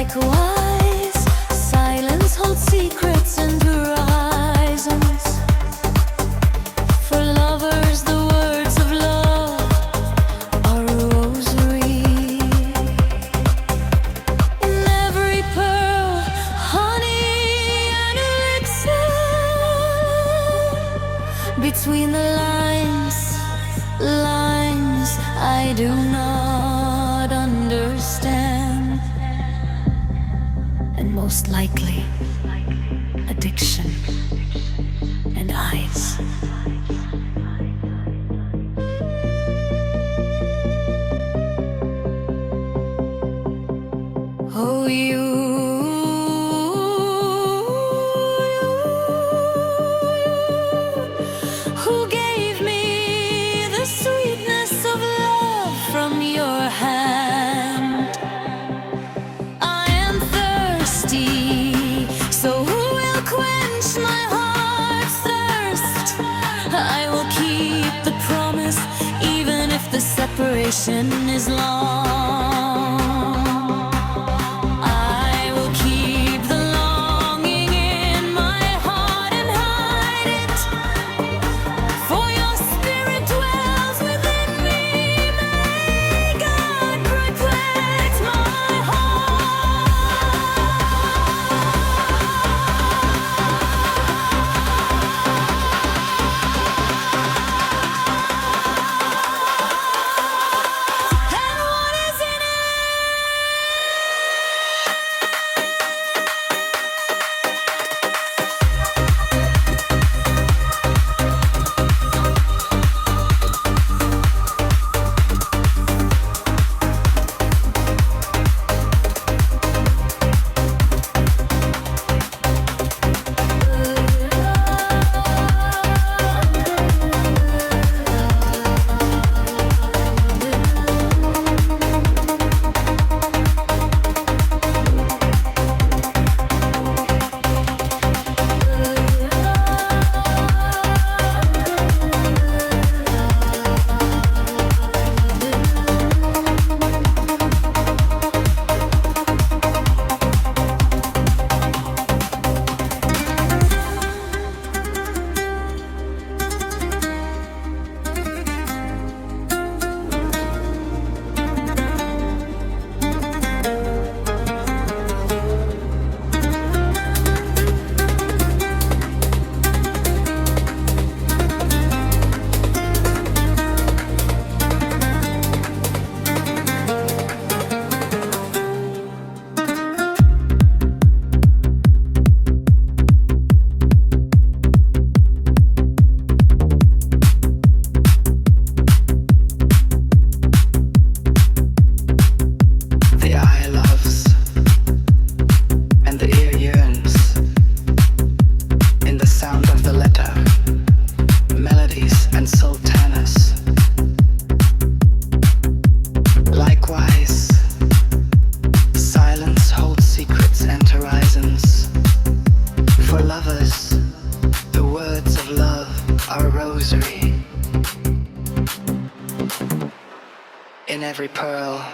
Likewise, silence holds secrets and horizons. For lovers, the words of love are a rosary. In every pearl, honey and elixir. Between the lines I do not understand. And most likely, addiction and eyes. Oh, who gave me the sweetness of love from your hand? I am thirsty, so who will quench my heart's thirst? I will keep the promise, even if the separation is long. Melodies and sultanas. Likewise, silence holds secrets and horizons. For lovers, the words of love are a rosary. In every pearl,